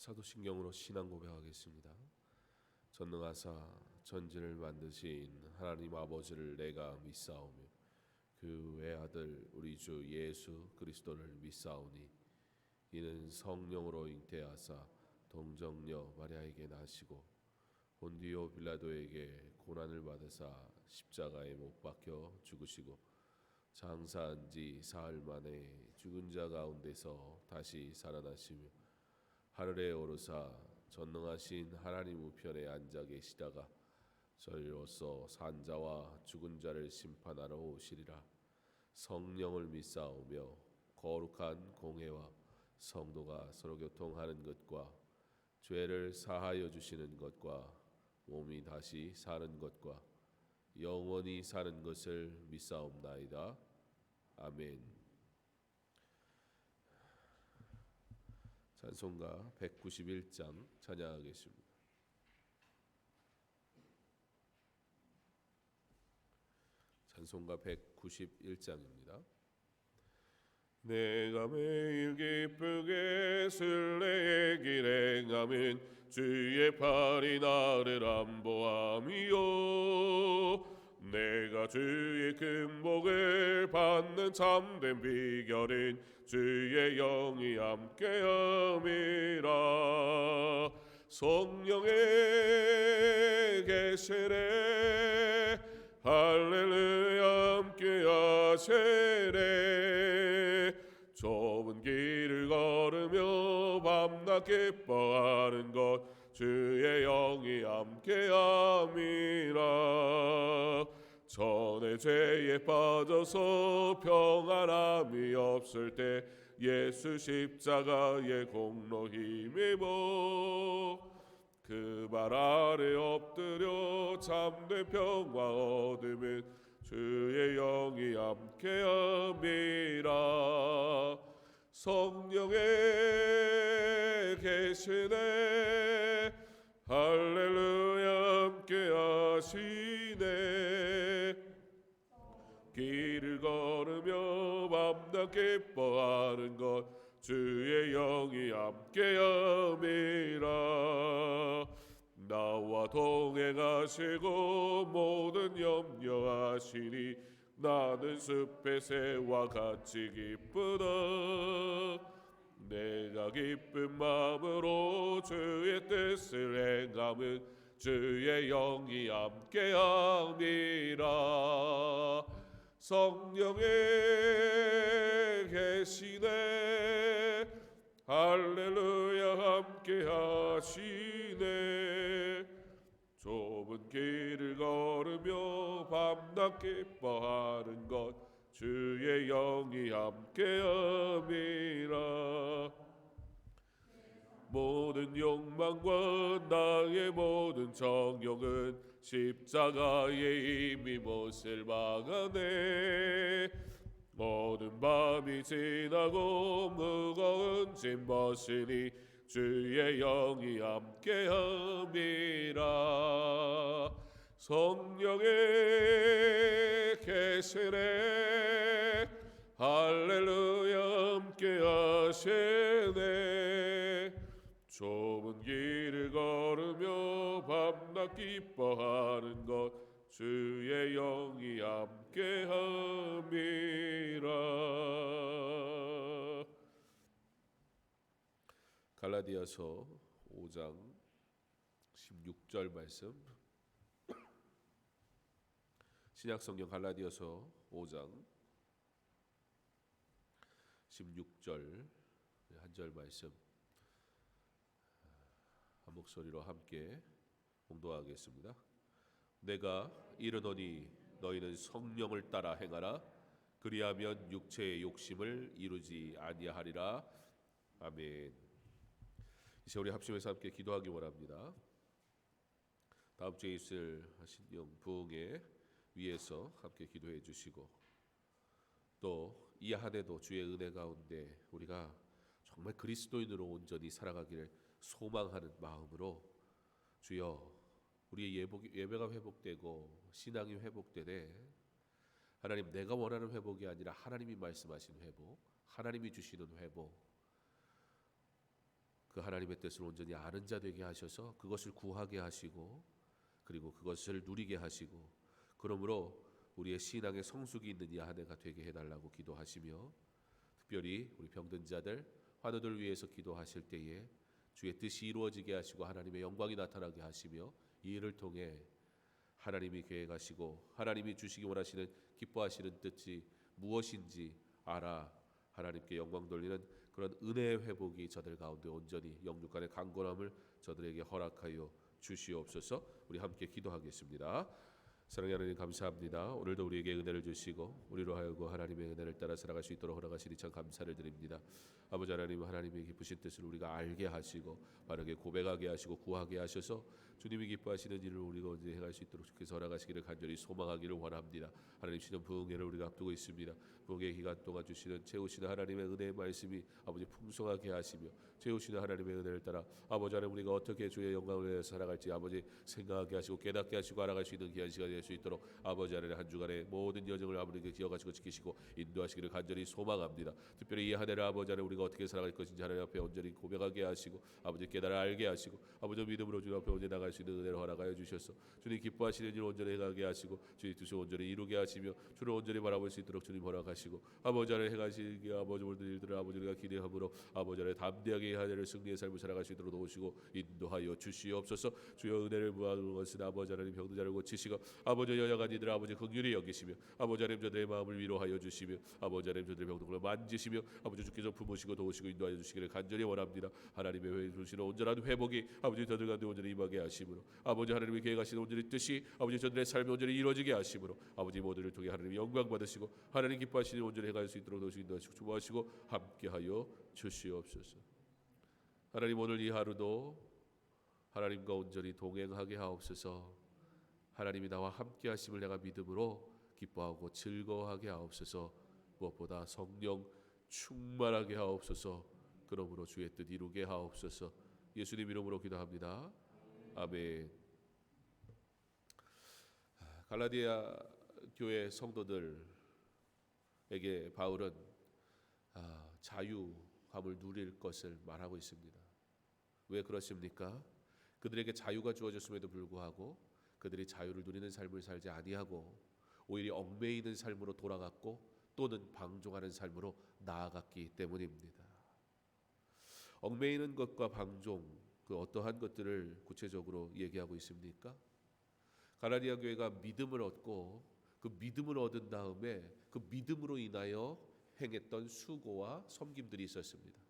사도신경으로 신앙 고백하겠습니다. 전능하사 천지를 만드신 하나님 아버지를 내가 믿사오며 그 외아들 우리 주 예수 그리스도를 믿사오니 이는 성령으로 잉태하사 동정녀 마리아에게 나시고 본디오 빌라도에게 고난을 받으사 십자가에 못 박혀 죽으시고 장사한 지 사흘 만에 죽은 자 가운데서 다시 살아나시며 하늘에 오르사 전능하신 하나님 우편에 앉아 계시다가 저희로서 산자와 죽은 자를 심판하러 오시리라. 성령을 믿사오며 거룩한 공회와 성도가 서로 교통하는 것과 죄를 사하여 주시는 것과 몸이 다시 사는 것과 영원히 사는 것을 믿사옵나이다. 아멘. 찬송가 191장 찬양하겠습니다. 찬송가 191장입니다. 내가 매일 기쁘게 순례의 길 행함은 주의 팔이 나를 안보함이요 내가 주의 금복을 받는 참된 비결은 주의 영이 함께함이라. 성령의 계시네 할렐루야 함께하시네. 좁은 길을 걸으며 밤낮 기뻐하는 것 주의 영이 함께함이라. 전에 죄에 빠져서 평안함이 없을 때 예수 십자가의 공로 힘입어 그 발 아래 엎드려 참된 평화 얻으면 주의 영이 함께함이라. 성령의 계시네 할렐루야 함께하시네. 길을 걸으며 밤낮 기뻐하는 것 주의 영이 함께함이라. 나와 동행하시고 모든 염려하시니 나는 숲의 새와 같이 기쁘다. 내가 기쁜 마음으로 주의 뜻을 행함은 주의 영이 함께함이라. 성령의 계시네 할렐루야 함께하시네. 하시네. 좁은 길을 걸으며 밤낮 기뻐하는 것 주의 영이 함께함이라. 모든 욕망과 나의 모든 정욕은 십자가에 이미 못을 박아내. 모든 밤이 지나고 무거운 짐 벗으니 주의 영이 함께함이라. 성령의 계시네 할렐루야 함께하시네. 좁은 길을 걸으며 밤낮 기뻐하는 것 주의 영이 함께함이라. 갈라디아서 5장 16절 말씀, 신약성경 갈라디아서 5장 16절 한 절 말씀 한 목소리로 함께 봉독하겠습니다. 내가 이르노니 너희는 성령을 따라 행하라. 그리하면 육체의 욕심을 이루지 아니하리라. 아멘. 이제 우리 합심해서 함께 기도하기 원합니다. 다음 주에 있을 신령 부흥회 위에서 함께 기도해 주시고, 또 이 한 해도 주의 은혜 가운데 우리가 정말 그리스도인으로 온전히 살아가기를 소망하는 마음으로, 주여 우리의 예배가 회복되고 신앙이 회복되되, 하나님 내가 원하는 회복이 아니라 하나님이 말씀하신 회복, 하나님이 주시는 회복, 그 하나님의 뜻을 온전히 아는 자 되게 하셔서 그것을 구하게 하시고, 그리고 그것을 누리게 하시고, 그러므로 우리의 신앙의 성숙이 있는 이 한 해가 되게 해달라고 기도하시며, 특별히 우리 병든 자들, 환우들 위해서 기도하실 때에 주의 뜻이 이루어지게 하시고 하나님의 영광이 나타나게 하시며, 이 일을 통해 하나님이 계획하시고 하나님이 주시기 원하시는 기뻐하시는 뜻이 무엇인지 알아 하나님께 영광 돌리는 그런 은혜의 회복이 저들 가운데 온전히 영육간의 강건함을 저들에게 허락하여 주시옵소서. 우리 함께 기도하겠습니다. 사랑하는 하나님 감사합니다. 오늘도 우리에게 은혜를 주시고 우리로 하여금 하나님의 은혜를 따라 살아갈 수 있도록 허락하시니 참 감사를 드립니다. 아버지 하나님, 하나님의 기쁘신 뜻을 우리가 알게 하시고 바르게 고백하게 하시고 구하게 하셔서 주님이 기뻐하시는 일을 우리가 언제 행할 수 있도록 주께서 허락하시기를 간절히 소망하기를 원합니다. 하나님, 시즌 부흥회를 우리가 앞두고 있습니다. 부흥회 기간 동안 주시는 채우시는 하나님의 은혜의 말씀이 아버지 풍성하게 하시며, 채우시는 하나님의 은혜를 따라 아버지 하나님 우리가 어떻게 주의 영광을 위해서 살아갈지 아버지 생각하게 하시고 깨닫게 하시고 알아갈 수 있는 귀한 시간이 될 수 있도록 아버지 하나님 한 주간의 모든 여정을 아버지께 기억하시고 지키시고 인도하시기를 간절히 소망합니다. 특별히 이 한 해를 아버지 하나님 우리가 어떻게 살아갈 것인지 하나님 앞에 온전히 고백하게 하시고 아버지 깨달아 알게 하시고 아버지 믿음으로 주님 앞에 온전히 나갈 수 있는 은혜를 허락하여 주셔서 주님 기뻐하시는 일 온전히 행하게 하시고 주님 뜻을 온전히 이루게 하시며 주를 온전히 바라볼 수 있도록 주님 허락하시고 아버지 하나님 행하시기 아버지 모든 일들을 아버지 우리가 기대함으로 아버지 하나님 담대하게 이 한 해를 승리의 삶을 살아갈 수 있도록 도우시고 인도하여 주시옵소서. 주여 은혜를 무하는 것은 아버지 하나님 병든 자를 고치시고 아버지 여자간 이들 아버지 긍휼히 여기시며 아버지 하나님 저들의 마음을 위로하여 주시며 아버지 하나님 저들의 병든을 만지시며 아버지 주께서 품으시고 도우시고 인도하여 주시기를 간절히 원합니다. 하나님의 회 주시는 온전한 회복이 아버지 저들 가운데 온전히 임하게 하심으로 아버지 하나님이 계획하시는 온전히 뜻이 아버지 저들의 삶에 온전히 이루어지게 하심으로 아버지 모두를 통해 하나님 영광 받으시고 하나님 기뻐하시는 온전히 행할 수 있도록 도우시고 인도하시고 축복하시고 함께하여 주시옵소서. 하나님 오늘 이 하루도 하나님과 온전히 동행하게 하옵소서. 하나님이 나와 함께 하심을 내가 믿음으로 기뻐하고 즐거워하게 하옵소서. 무엇보다 성령 충만하게 하옵소서. 그러므로 주의 뜻 이루게 하옵소서. 예수님 이름으로 기도합니다. 아멘. 갈라디아 교회 성도들에게 바울은 자유함을 누릴 것을 말하고 있습니다. 왜 그렇습니까? 그들에게 자유가 주어졌음에도 불구하고 그들이 자유를 누리는 삶을 살지 아니하고 오히려 얽매이는 삶으로 돌아갔고 또는 방종하는 삶으로 나아갔기 때문입니다. 얽매이는 것과 방종, 그 어떠한 것들을 구체적으로 얘기하고 있습니까? 갈라디아 교회가 믿음을 얻고 그 믿음을 얻은 다음에 그 믿음으로 인하여 행했던 수고와 섬김들이 있었습니다.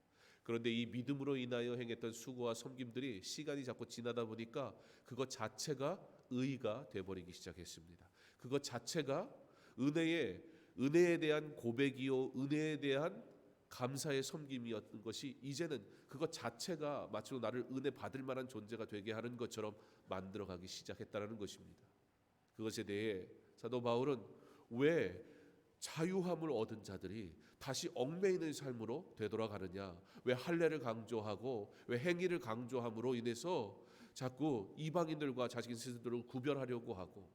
그런데 이 믿음으로 인하여 행했던 수고와 섬김들이 시간이 자꾸 지나다 보니까 그것 자체가 의가 되어버리기 시작했습니다. 그것 자체가 은혜에 대한 고백이요, 은혜에 대한 감사의 섬김이었던 것이 이제는 그것 자체가 마치 나를 은혜 받을 만한 존재가 되게 하는 것처럼 만들어가기 시작했다는 것입니다. 그것에 대해 사도 바울은 왜 자유함을 얻은 자들이 다시 얽매이는 삶으로 되돌아가느냐, 왜 할례를 강조하고 왜 행위를 강조함으로 인해서 자꾸 이방인들과 자신 스스로를 구별하려고 하고,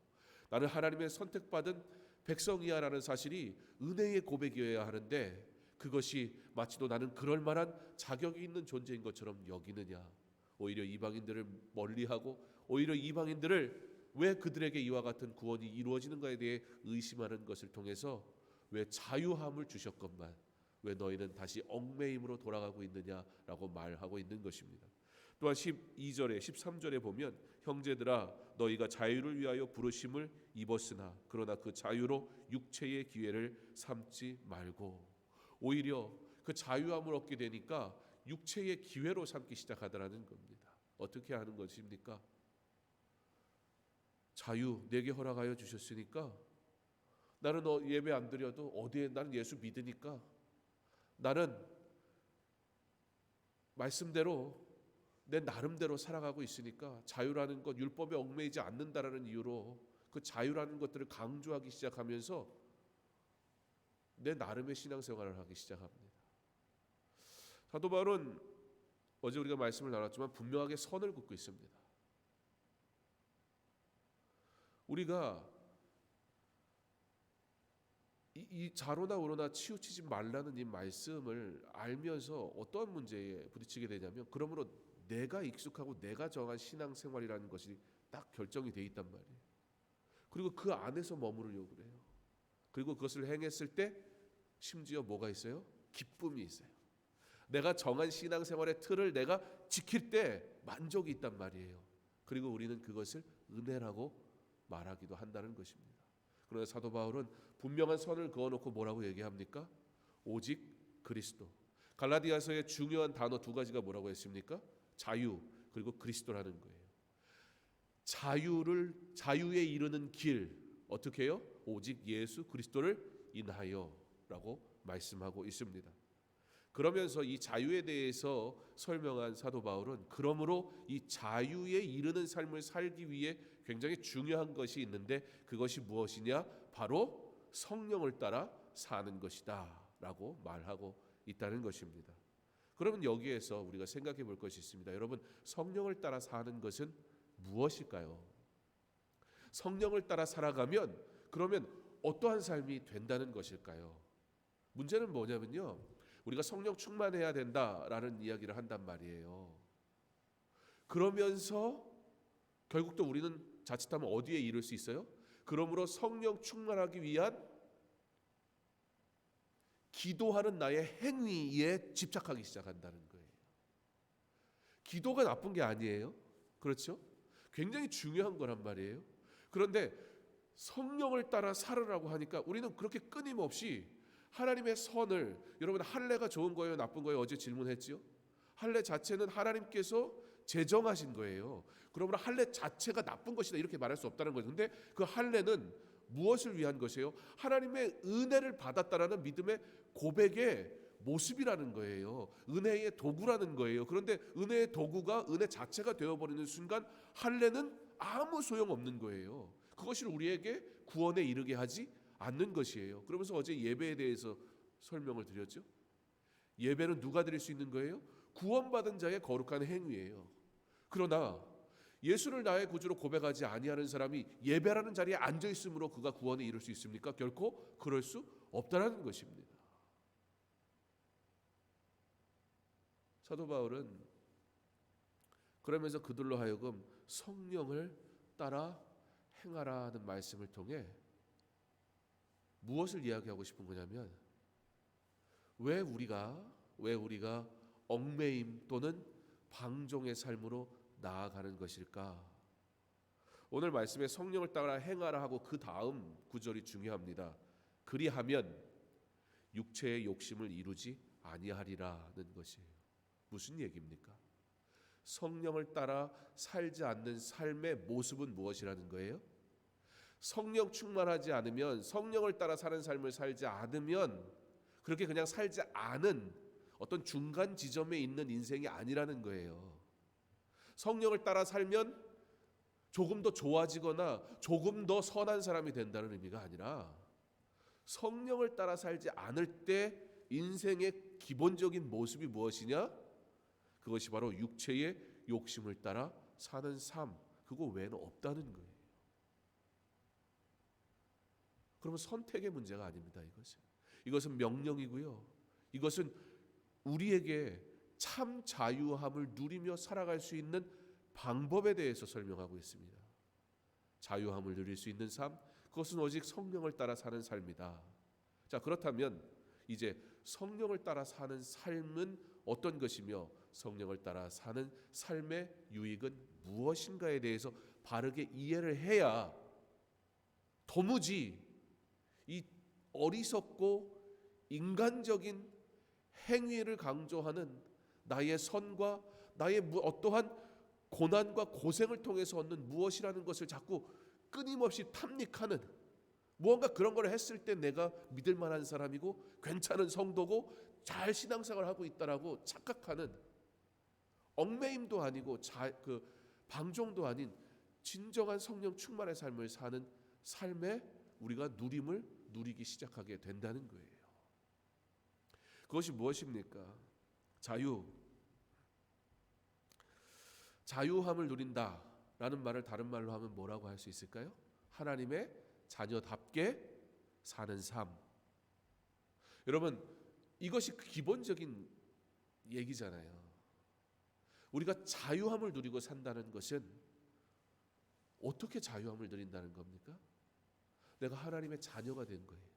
나는 하나님의 선택받은 백성이야라는 사실이 은혜의 고백이어야 하는데 그것이 마치도 나는 그럴 만한 자격이 있는 존재인 것처럼 여기느냐, 오히려 이방인들을 멀리하고 오히려 이방인들을 왜 그들에게 이와 같은 구원이 이루어지는가에 대해 의심하는 것을 통해서 왜 자유함을 주셨건만 왜 너희는 다시 얽매임으로 돌아가고 있느냐라고 말하고 있는 것입니다. 또한 12절에 13절에 보면 형제들아 너희가 자유를 위하여 부르심을 입었으나 그러나 그 자유로 육체의 기회를 삼지 말고, 오히려 그 자유함을 얻게 되니까 육체의 기회로 삼기 시작하더라는 겁니다. 어떻게 하는 것입니까? 자유 내게 허락하여 주셨으니까 나는 예배 안 드려도 어디에 나는 예수 믿으니까 나는 말씀대로 내 나름대로 살아가고 있으니까 자유라는 것, 율법에 얽매이지 않는다라는 이유로 그 자유라는 것들을 강조하기 시작하면서 내 나름의 신앙생활을 하기 시작합니다. 사도 바울은 어제 우리가 말씀을 나눴지만 분명하게 선을 긋고 있습니다. 우리가 이 자로나 우로나 치우치지 말라는 이 말씀을 알면서 어떠한 문제에 부딪히게 되냐면, 그러므로 내가 익숙하고 내가 정한 신앙생활이라는 것이 딱 결정이 돼 있단 말이에요. 그리고 그 안에서 머무르려고 그래요. 그리고 그것을 행했을 때 심지어 뭐가 있어요? 기쁨이 있어요. 내가 정한 신앙생활의 틀을 내가 지킬 때 만족이 있단 말이에요. 그리고 우리는 그것을 은혜라고 말하기도 한다는 것입니다. 그러나 사도 바울은 분명한 선을 그어놓고 뭐라고 얘기합니까? 오직 그리스도. 갈라디아서의 중요한 단어 두 가지가 뭐라고 했습니까? 자유 그리고 그리스도라는 거예요. 자유에 이르는 길 어떻게 해요? 오직 예수 그리스도를 인하여라고 말씀하고 있습니다. 그러면서 이 자유에 대해서 설명한 사도 바울은 그러므로 이 자유에 이르는 삶을 살기 위해 굉장히 중요한 것이 있는데 그것이 무엇이냐? 바로 성령을 따라 사는 것이다 라고 말하고 있다는 것입니다. 그러면 여기에서 우리가 생각해 볼 것이 있습니다. 여러분, 성령을 따라 사는 것은 무엇일까요? 성령을 따라 살아가면 그러면 어떠한 삶이 된다는 것일까요? 문제는 뭐냐면요, 우리가 성령 충만해야 된다라는 이야기를 한단 말이에요. 그러면서 결국 또 우리는 자칫하면 어디에 이를 수 있어요? 그러므로 성령 충만하기 위한 기도하는 나의 행위에 집착하기 시작한다는 거예요. 기도가 나쁜 게 아니에요. 그렇죠? 굉장히 중요한 거란 말이에요. 그런데 성령을 따라 살으라고 하니까 우리는 그렇게 끊임없이 하나님의 선을, 여러분 할례가 좋은 거예요, 나쁜 거예요? 어제 질문했지요. 할례 자체는 하나님께서 제정하신 거예요. 그러므로 할례 자체가 나쁜 것이다 이렇게 말할 수 없다는 거죠. 근데 그 할례는 무엇을 위한 것이에요? 하나님의 은혜를 받았다라는 믿음의 고백의 모습이라는 거예요. 은혜의 도구라는 거예요. 그런데 은혜의 도구가 은혜 자체가 되어버리는 순간 할례는 아무 소용없는 거예요. 그것이 우리에게 구원에 이르게 하지 않는 것이에요. 그러면서 어제 예배에 대해서 설명을 드렸죠. 예배는 누가 드릴 수 있는 거예요? 구원받은 자의 거룩한 행위예요. 그러나 예수를 나의 구주로 고백하지 아니하는 사람이 예배라는 자리에 앉아 있으므로 그가 구원에 이룰 수 있습니까? 결코 그럴 수 없다는 것입니다. 사도 바울은 그러면서 그들로 하여금 성령을 따라 행하라는 말씀을 통해 무엇을 이야기하고 싶은 거냐면 왜 우리가 얽매임 또는 방종의 삶으로 나아가는 것일까? 오늘 말씀에 성령을 따라 행하라 하고 그 다음 구절이 중요합니다. 그리하면 육체의 욕심을 이루지 아니하리라는 것이에요. 무슨 얘기입니까? 성령을 따라 살지 않는 삶의 모습은 무엇이라는 거예요? 성령 충만하지 않으면, 성령을 따라 사는 삶을 살지 않으면 그렇게 그냥 살지 않은 어떤 중간 지점에 있는 인생이 아니라는 거예요. 성령을 따라 살면 조금 더 좋아지거나 조금 더 선한 사람이 된다는 의미가 아니라, 성령을 따라 살지 않을 때 인생의 기본적인 모습이 무엇이냐? 그것이 바로 육체의 욕심을 따라 사는 삶, 그거 외에는 없다는 거예요. 그러면 선택의 문제가 아닙니다. 이것은 명령이고요. 이것은 우리에게 참 자유함을 누리며 살아갈 수 있는 방법에 대해서 설명하고 있습니다. 자유함을 누릴 수 있는 삶, 그것은 오직 성령을 따라 사는 삶이다. 자, 그렇다면 이제 성령을 따라 사는 삶은 어떤 것이며 성령을 따라 사는 삶의 유익은 무엇인가에 대해서 바르게 이해를 해야 도무지 이 어리석고 인간적인 행위를 강조하는 나의 선과 나의 어떠한 고난과 고생을 통해서 얻는 무엇이라는 것을 자꾸 끊임없이 탐닉하는, 무언가 그런 걸 했을 때 내가 믿을 만한 사람이고 괜찮은 성도고 잘 신앙생활을 하고 있다라고 착각하는, 얽매임도 아니고 방종도 아닌 진정한 성령 충만의 삶을 사는 삶에 우리가 누림을 누리기 시작하게 된다는 거예요. 그것이 무엇입니까? 자유함을 누린다라는 말을 다른 말로 하면 뭐라고 할 수 있을까요? 하나님의 자녀답게 사는 삶. 여러분, 이것이 기본적인 얘기잖아요. 우리가 자유함을 누리고 산다는 것은 어떻게 자유함을 누린다는 겁니까? 내가 하나님의 자녀가 된 거예요.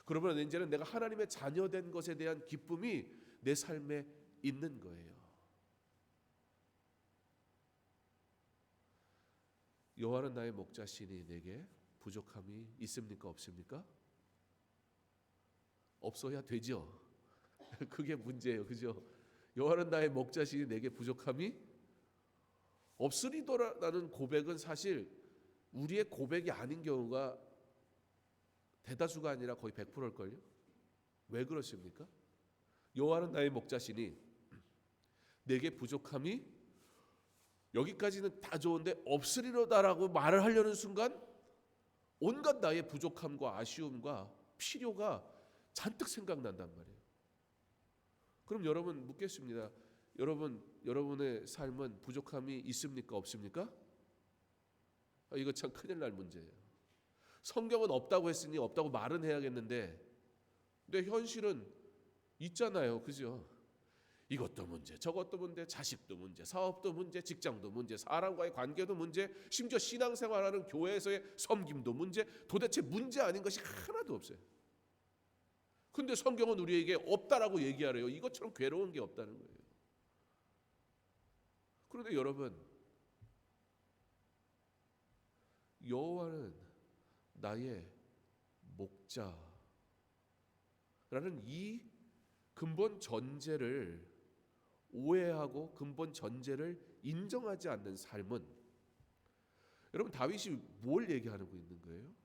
그러면 이제는 내가 하나님의 자녀된 것에 대한 기쁨이 내 삶에 있는 거예요. 여호와는 나의 목자시니 내게 부족함이 있습니까? 없습니까? 없어야 되죠. 그게 문제예요. 그죠? 여호와는 나의 목자시니 내게 부족함이 없으리더라라는 고백은 사실 우리의 고백이 아닌 경우가 대다수가 아니라 거의 100%일걸요. 왜 그러십니까? 여호와는 나의 목자시니 내게 부족함이, 여기까지는 다 좋은데 없으리로다라고 말을 하려는 순간 온갖 나의 부족함과 아쉬움과 필요가 잔뜩 생각난단 말이에요. 그럼 여러분 묻겠습니다. 여러분의 삶은 부족함이 있습니까? 없습니까? 이거 참 큰일 날 문제예요. 성경은 없다고 했으니 없다고 말은 해야겠는데, 근데 현실은 있잖아요. 그죠? 이것도 문제, 저것도 문제, 자식도 문제, 사업도 문제, 직장도 문제, 사람과의 관계도 문제, 심지어 신앙생활하는 교회에서의 섬김도 문제, 도대체 문제 아닌 것이 하나도 없어요. 근데 성경은 우리에게 없다라고 얘기하래요. 이것처럼 괴로운 게 없다는 거예요. 그런데 여러분, 여호와는 나의 목자라는 이 근본 전제를 오해하고 근본 전제를 인정하지 않는 삶은, 여러분 다윗이 뭘 얘기하고 있는 거예요?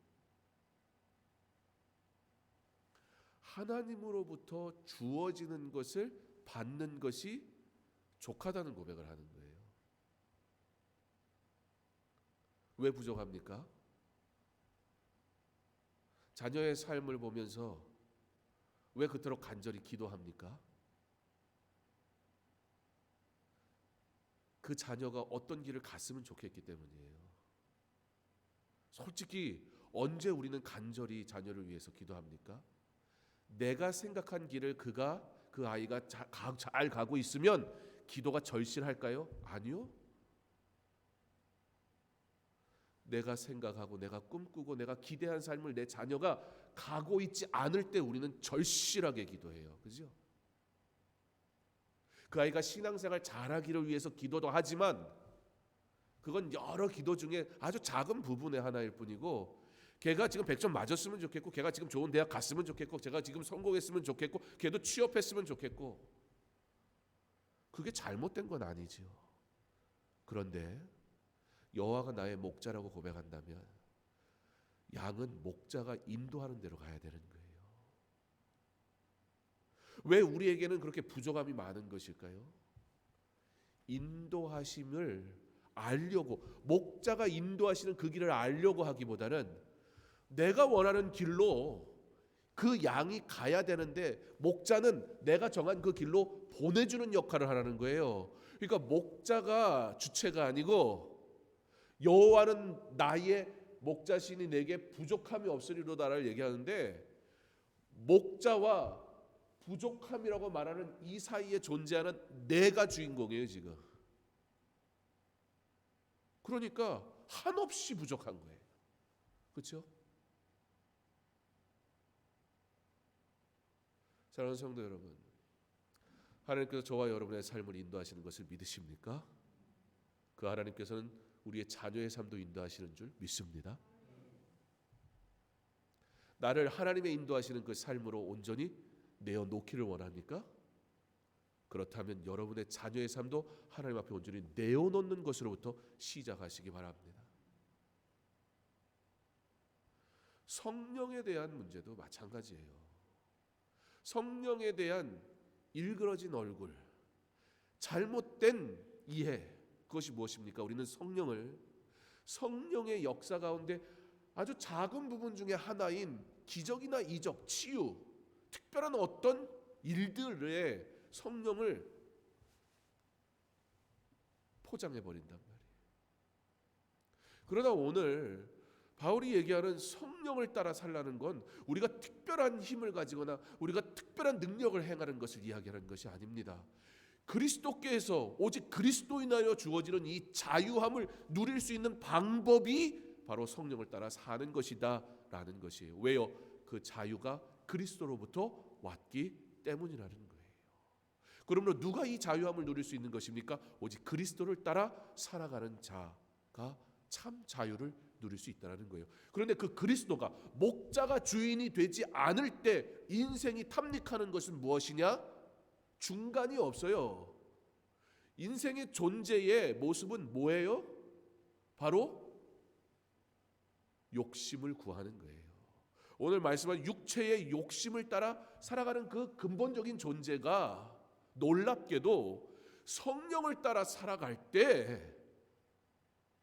하나님으로부터 주어지는 것을 받는 것이 족하다는 고백을 하는 거예요. 왜 부족합니까? 자녀의 삶을 보면서 왜 그토록 간절히 기도합니까? 그 자녀가 어떤 길을 갔으면 좋겠기 때문이에요. 솔직히 언제 우리는 간절히 자녀를 위해서 기도합니까? 내가 생각한 길을 그 아이가 잘 가고 있으면 기도가 절실할까요? 아니요. 내가 생각하고 내가 꿈꾸고 내가 기대한 삶을 내 자녀가 가고 있지 않을 때 우리는 절실하게 기도해요. 그죠? 그 아이가 신앙생활 잘하기를 위해서 기도도 하지만 그건 여러 기도 중에 아주 작은 부분의 하나일 뿐이고, 걔가 지금 100점 맞았으면 좋겠고, 걔가 지금 좋은 대학 갔으면 좋겠고, 제가 지금 성공했으면 좋겠고, 걔도 취업했으면 좋겠고, 그게 잘못된 건 아니지요. 그런데 여호와가 나의 목자라고 고백한다면 양은 목자가 인도하는 대로 가야 되는 거예요. 왜 우리에게는 그렇게 부족함이 많은 것일까요? 인도하심을 알려고, 목자가 인도하시는 그 길을 알려고 하기보다는 내가 원하는 길로 그 양이 가야 되는데 목자는 내가 정한 그 길로 보내주는 역할을 하라는 거예요. 그러니까 목자가 주체가 아니고 여호와는 나의 목자시니 내게 부족함이 없으리로다를 얘기하는데, 목자와 부족함이라고 말하는 이 사이에 존재하는 내가 주인공이에요 지금. 그러니까 한없이 부족한 거예요. 그렇죠? 사랑하는 성도 여러분, 하나님께서 저와 여러분의 삶을 인도하시는 것을 믿으십니까? 그 하나님께서는 우리의 자녀의 삶도 인도하시는 줄 믿습니다. 나를 하나님의 인도하시는 그 삶으로 온전히 내어놓기를 원합니까? 그렇다면 여러분의 자녀의 삶도 하나님 앞에 온전히 내어놓는 것으로부터 시작하시기 바랍니다. 성령에 대한 문제도 마찬가지예요. 성령에 대한 일그러진 얼굴, 잘못된 이해, 그것이 무엇입니까? 우리는 성령의 역사 가운데 아주 작은 부분 중에 하나인 기적이나 이적, 치유, 특별한 어떤 일들에 성령을 포장해버린단 말이에요. 그러나 오늘 바울이 얘기하는 성령을 따라 살라는 건 우리가 특별한 힘을 가지거나 우리가 특별한 능력을 행하는 것을 이야기하는 것이 아닙니다. 그리스도께서 오직 그리스도인하여 주어지는 이 자유함을 누릴 수 있는 방법이 바로 성령을 따라 사는 것이다 라는 것이에요. 왜요? 그 자유가 그리스도로부터 왔기 때문이라는 거예요. 그러므로 누가 이 자유함을 누릴 수 있는 것입니까? 오직 그리스도를 따라 살아가는 자가 참 자유를 누릴 수 있다는 거예요. 그런데 그 그리스도가 목자가 주인이 되지 않을 때 인생이 탐닉하는 것은 무엇이냐? 중간이 없어요. 인생의 존재의 모습은 뭐예요? 바로 욕심을 구하는 거예요. 오늘 말씀한 육체의 욕심을 따라 살아가는 그 근본적인 존재가 놀랍게도 성령을 따라 살아갈 때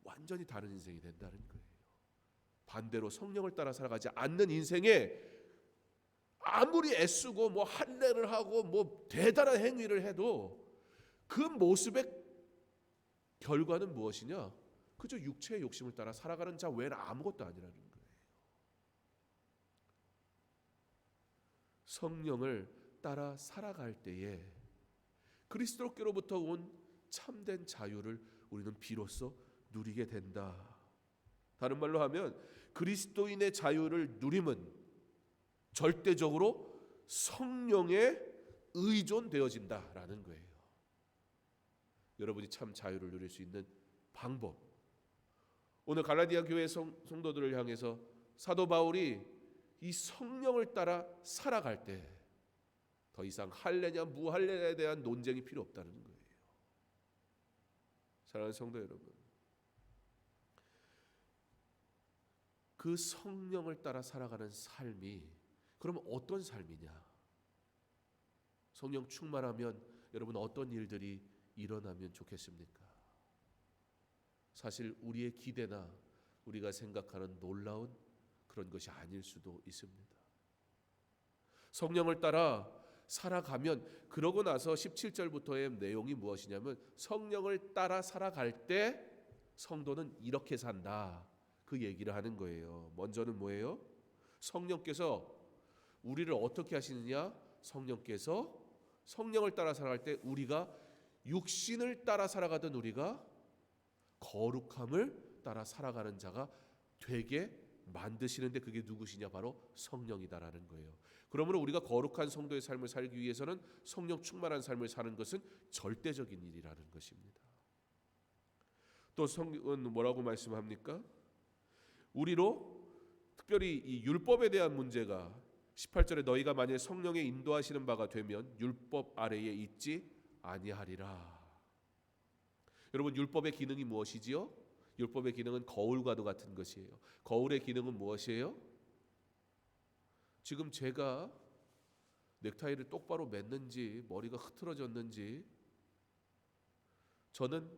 완전히 다른 인생이 된다는 거예요. 반대로 성령을 따라 살아가지 않는 인생에 아무리 애쓰고 뭐 할례를 하고 뭐 대단한 행위를 해도 그 모습의 결과는 무엇이냐? 그저 육체의 욕심을 따라 살아가는 자 외에는 아무것도 아니라는 거예요. 성령을 따라 살아갈 때에 그리스도께로부터 온 참된 자유를 우리는 비로소 누리게 된다. 다른 말로 하면 그리스도인의 자유를 누림은 절대적으로 성령에 의존되어진다라는 거예요. 여러분이 참 자유를 누릴 수 있는 방법, 오늘 갈라디아 교회 성도들을 향해서 사도 바울이 이 성령을 따라 살아갈 때 더 이상 할례냐 무할례에 대한 논쟁이 필요 없다는 거예요. 사랑하는 성도 여러분, 그 성령을 따라 살아가는 삶이 그러면 어떤 삶이냐? 성령 충만하면 여러분 어떤 일들이 일어나면 좋겠습니까? 사실 우리의 기대나 우리가 생각하는 놀라운 그런 것이 아닐 수도 있습니다. 성령을 따라 살아가면, 그러고 나서 17절부터의 내용이 무엇이냐면 성령을 따라 살아갈 때 성도는 이렇게 산다, 그 얘기를 하는 거예요. 먼저는 뭐예요? 성령께서 우리를 어떻게 하시느냐? 성령께서 성령을 따라 살아갈 때 우리가 육신을 따라 살아가던 우리가 거룩함을 따라 살아가는 자가 되게 만드시는데, 그게 누구시냐? 바로 성령이다라는 거예요. 그러므로 우리가 거룩한 성도의 삶을 살기 위해서는 성령 충만한 삶을 사는 것은 절대적인 일이라는 것입니다. 또 성경은 뭐라고 말씀합니까? 우리로 특별히 이 율법에 대한 문제가 18절에 너희가 만일 성령의 인도하시는 바가 되면 율법 아래에 있지 아니하리라. 여러분, 율법의 기능이 무엇이지요? 율법의 기능은 거울과도 같은 것이에요. 거울의 기능은 무엇이에요? 지금 제가 넥타이를 똑바로 맸는지 머리가 흐트러졌는지 저는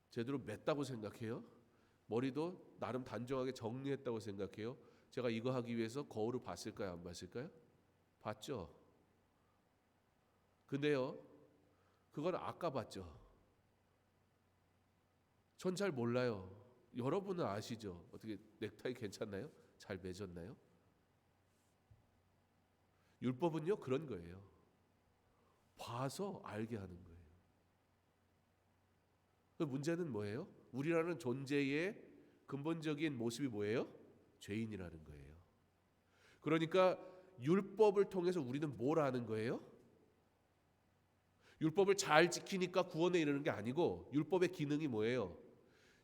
제대로 맸다고 생각해요. 머리도 나름 단정하게 정리했다고 생각해요. 제가 이거 하기 위해서 거울을 봤을까요? 안 봤을까요? 봤죠. 근데요, 그건 아까 봤죠. 전 잘 몰라요. 여러분은 아시죠? 어떻게 넥타이 괜찮나요? 잘 맺었나요? 율법은요, 그런 거예요. 봐서 알게 하는 거예요. 그 문제는 뭐예요? 우리라는 존재의 근본적인 모습이 뭐예요? 죄인이라는 거예요. 그러니까 율법을 통해서 우리는 뭘 아는 거예요? 율법을 잘 지키니까 구원에 이르는 게 아니고, 율법의 기능이 뭐예요?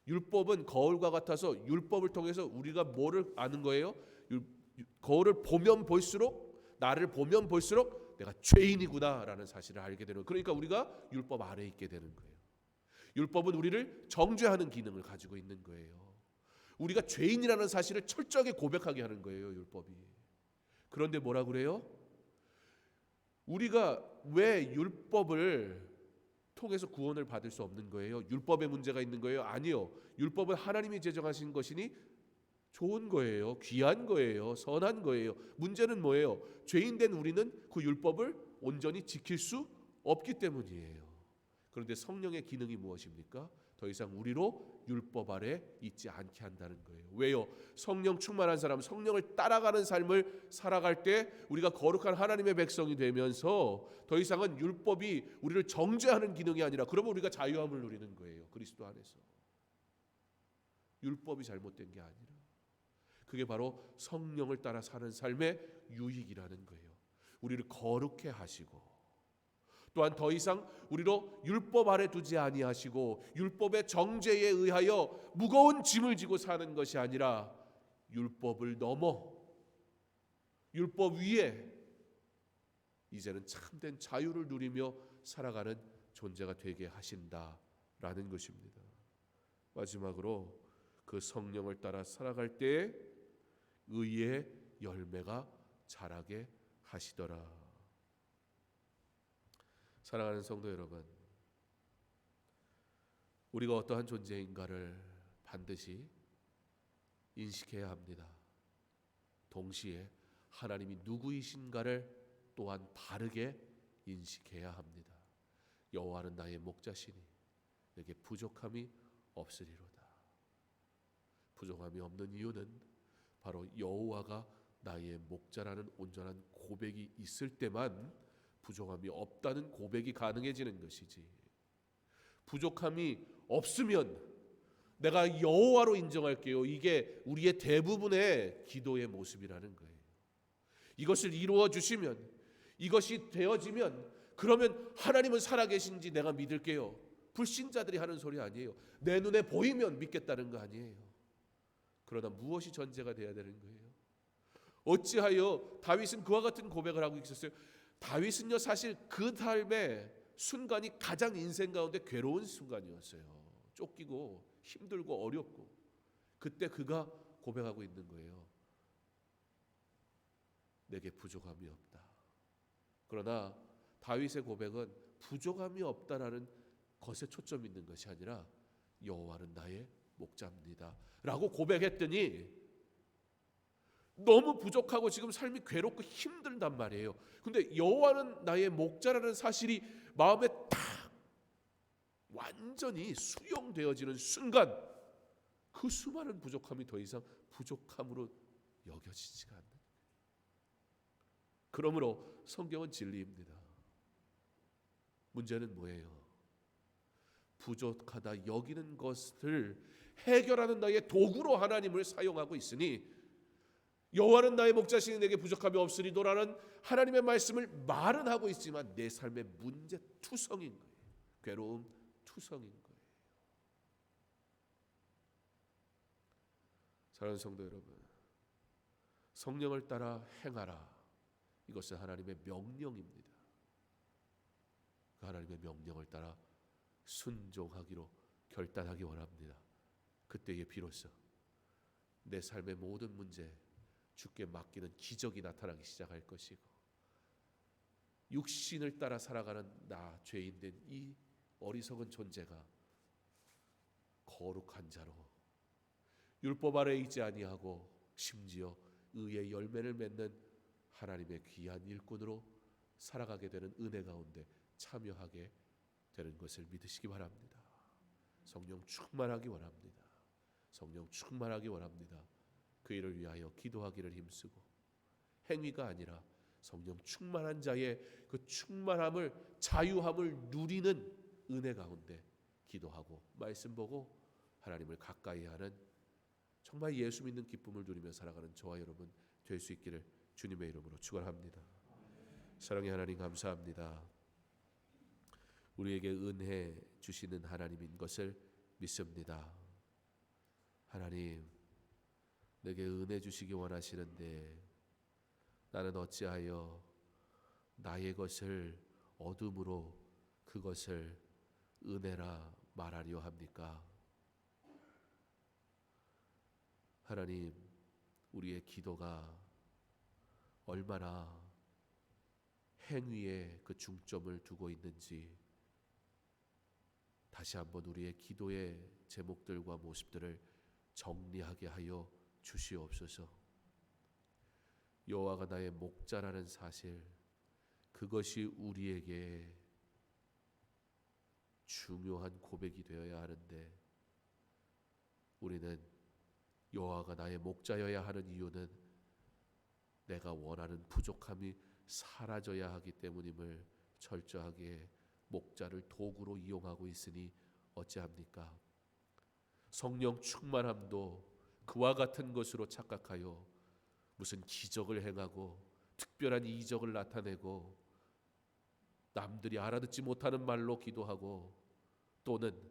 율법은 거울과 같아서 율법을 통해서 우리가 뭐를 아는 거예요? 거울을 보면 볼수록, 나를 보면 볼수록 내가 죄인이구나라는 사실을 알게 되는 거예요. 그러니까 우리가 율법 아래에 있게 되는 거예요. 율법은 우리를 정죄하는 기능을 가지고 있는 거예요. 우리가 죄인이라는 사실을 철저하게 고백하게 하는 거예요, 율법이. 그런데 뭐라 그래요? 우리가 왜 율법을 통해서 구원을 받을 수 없는 거예요? 율법에 문제가 있는 거예요? 아니요. 율법은 하나님이 제정하신 것이니 좋은 거예요. 귀한 거예요. 선한 거예요. 문제는 뭐예요? 죄인된 우리는 그 율법을 온전히 지킬 수 없기 때문이에요. 그런데 성령의 기능이 무엇입니까? 더 이상 우리로 율법 아래 있지 않게 한다는 거예요. 왜요? 성령 충만한 사람, 성령을 따라가는 삶을 살아갈 때 우리가 거룩한 하나님의 백성이 되면서 더 이상은 율법이 우리를 정죄하는 기능이 아니라, 그러면 우리가 자유함을 누리는 거예요. 그리스도 안에서. 율법이 잘못된 게 아니라 그게 바로 성령을 따라 사는 삶의 유익이라는 거예요. 우리를 거룩해 하시고, 또한 더 이상 우리로 율법 아래 두지 아니하시고 율법의 정죄에 의하여 무거운 짐을 지고 사는 것이 아니라 율법을 넘어 율법 위에 이제는 참된 자유를 누리며 살아가는 존재가 되게 하신다라는 것입니다. 마지막으로 그 성령을 따라 살아갈 때 의의 열매가 자라게 하시더라. 사랑하는 성도 여러분, 우리가 어떠한 존재인가를 반드시 인식해야 합니다. 동시에 하나님이 누구이신가를 또한 바르게 인식해야 합니다. 여호와는 나의 목자시니 내게 부족함이 없으리로다. 부족함이 없는 이유는 바로 여호와가 나의 목자라는 온전한 고백이 있을 때만 부족함이 없다는 고백이 가능해지는 것이지, 부족함이 없으면 내가 여호와로 인정할게요, 이게 우리의 대부분의 기도의 모습이라는 거예요. 이것을 이루어 주시면, 이것이 되어지면, 그러면 하나님은 살아계신지 내가 믿을게요. 불신자들이 하는 소리 아니에요. 내 눈에 보이면 믿겠다는 거 아니에요. 그러나 무엇이 전제가 돼야 되는 거예요? 어찌하여 다윗은 그와 같은 고백을 하고 있었어요? 다윗은요, 사실 그 삶의 순간이 가장 인생 가운데 괴로운 순간이었어요. 쫓기고 힘들고 어렵고, 그때 그가 고백하고 있는 거예요. 내게 부족함이 없다. 그러나 다윗의 고백은 부족함이 없다라는 것에 초점이 있는 것이 아니라 여호와는 나의 목자입니다 라고 고백했더니 너무 부족하고 지금 삶이 괴롭고 힘들단 말이에요. 근데 여호와는 나의 목자라는 사실이 마음에 딱 완전히 수용되어지는 순간, 그 수많은 부족함이 더 이상 부족함으로 여겨지지가 않는 거예요. 그러므로 성경은 진리입니다. 문제는 뭐예요? 부족하다 여기는 것을 해결하는 나의 도구로 하나님을 사용하고 있으니, 여호와는 나의 목자시니 내게 부족함이 없으리도라는 하나님의 말씀을 말은 하고 있지만 내 삶의 문제 투성인 거예요. 괴로움 투성인 거예요. 사랑하는 성도 여러분, 성령을 따라 행하라. 이것은 하나님의 명령입니다. 그 하나님의 명령을 따라 순종하기로 결단하기 원합니다. 그때에 비로소 내 삶의 모든 문제 주께 맡기는 기적이 나타나기 시작할 것이고, 육신을 따라 살아가는 나 죄인된 이 어리석은 존재가 거룩한 자로 율법 아래에 있지 아니하고 심지어 의의 열매를 맺는 하나님의 귀한 일꾼으로 살아가게 되는 은혜 가운데 참여하게 되는 것을 믿으시기 바랍니다. 성령 충만하기 원합니다. 성령 충만하기 원합니다. 그 일을 위하여 기도하기를 힘쓰고, 행위가 아니라 성령 충만한 자의 그 충만함을, 자유함을 누리는 은혜 가운데 기도하고 말씀 보고 하나님을 가까이 하는, 정말 예수 믿는 기쁨을 누리며 살아가는 저와 여러분 될 수 있기를 주님의 이름으로 축원합니다. 사랑의 하나님, 감사합니다. 우리에게 은혜 주시는 하나님인 것을 믿습니다. 하나님, 내게 은혜 주시기 원하시는데 나는 어찌하여 나의 것을 어둠으로 그것을 은혜라 말하려 합니까? 하나님, 우리의 기도가 얼마나 행위에 그 중점을 두고 있는지 다시 한번 우리의 기도의 제목들과 모습들을 정리하게 하여 주시옵소서. 여호와가 나의 목자라는 사실, 그것이 우리에게 중요한 고백이 되어야 하는데, 우리는 여호와가 나의 목자여야 하는 이유는 내가 원하는 부족함이 사라져야 하기 때문임을 철저하게 목자를 도구로 이용하고 있으니 어찌합니까? 성령 충만함도 그와 같은 것으로 착각하여 무슨 기적을 행하고 특별한 이적을 나타내고 남들이 알아듣지 못하는 말로 기도하고, 또는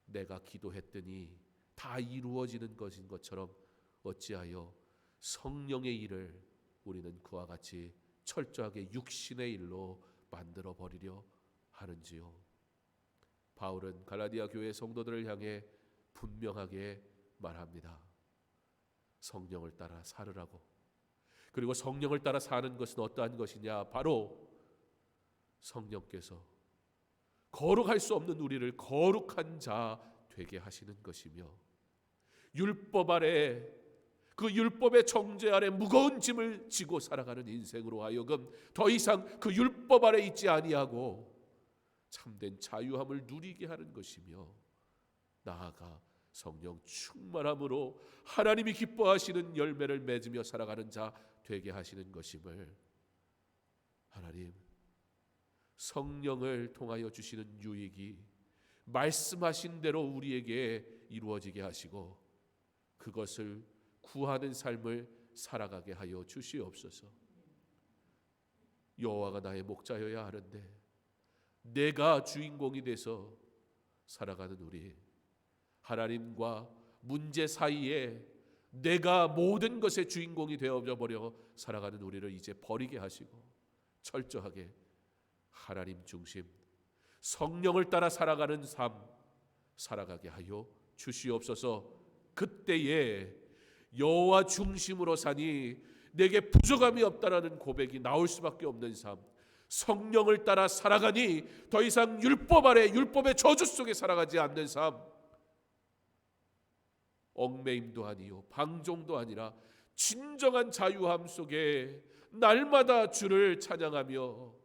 내가 기도했더니 다 이루어지는 것인 것처럼 어찌하여 성령의 일을 우리는 그와 같이 철저하게 육신의 일로 만들어 버리려 하는지요. 바울은 갈라디아 교회 성도들을 향해 분명하게 말합니다. 성령을 따라 살으라고. 그리고 성령을 따라 사는 것은 어떠한 것이냐? 바로 성령께서 거룩할 수 없는 우리를 거룩한 자 되게 하시는 것이며, 율법 아래, 그 율법의 정죄 아래 무거운 짐을 지고 살아가는 인생으로 하여금 더 이상 그 율법 아래 있지 아니하고 참된 자유함을 누리게 하는 것이며, 나아가 성령 충만함으로 하나님이 기뻐하시는 열매를 맺으며 살아가는 자 되게 하시는 것임을, 하나님, 성령을 통하여 주시는 유익이 말씀하신 대로 우리에게 이루어지게 하시고 그것을 구하는 삶을 살아가게 하여 주시옵소서. 여호와가 나의 목자여야 하는데 내가 주인공이 돼서 살아가는 우리, 하나님과 문제 사이에 내가 모든 것의 주인공이 되어버려 살아가는 우리를 이제 버리게 하시고 철저하게 하나님 중심, 성령을 따라 살아가는 삶 살아가게 하여 주시옵소서. 그때에 여호와 중심으로 사니 내게 부족함이 없다라는 고백이 나올 수밖에 없는 삶, 성령을 따라 살아가니 더 이상 율법 아래 율법의 저주 속에 살아가지 않는 삶, 얽매임도 아니요 방종도 아니라 진정한 자유함 속에 날마다 주를 찬양하며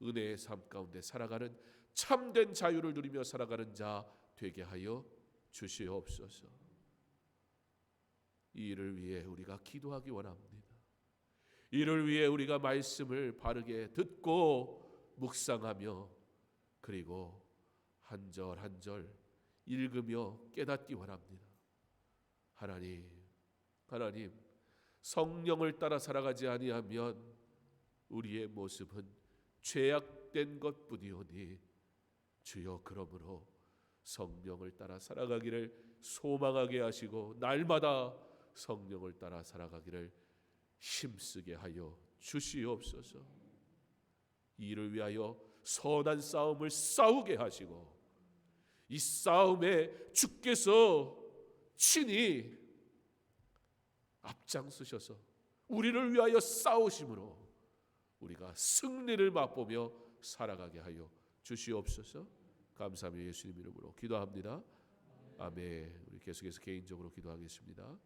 은혜의 삶 가운데 살아가는 참된 자유를 누리며 살아가는 자 되게 하여 주시옵소서. 이 일을 위해 우리가 기도하기 원합니다. 이를 위해 우리가 말씀을 바르게 듣고 묵상하며 그리고 한 절 한 절 읽으며 깨닫기 원합니다. 하나님, 성령을 따라 살아가지 아니하면 우리의 모습은 죄악된 것뿐이오니 주여, 그러므로 성령을 따라 살아가기를 소망하게 하시고 날마다 성령을 따라 살아가기를 힘쓰게 하여 주시옵소서. 이 일을 위하여 선한 싸움을 싸우게 하시고 이 싸움에 주께서 친히 앞장서셔서 우리를 위하여 싸우심으로 우리가 승리를 맛보며 살아가게 하여 주시옵소서. 감사하며 예수님 이름으로 기도합니다. 아멘. 우리 계속해서 개인적으로 기도하겠습니다.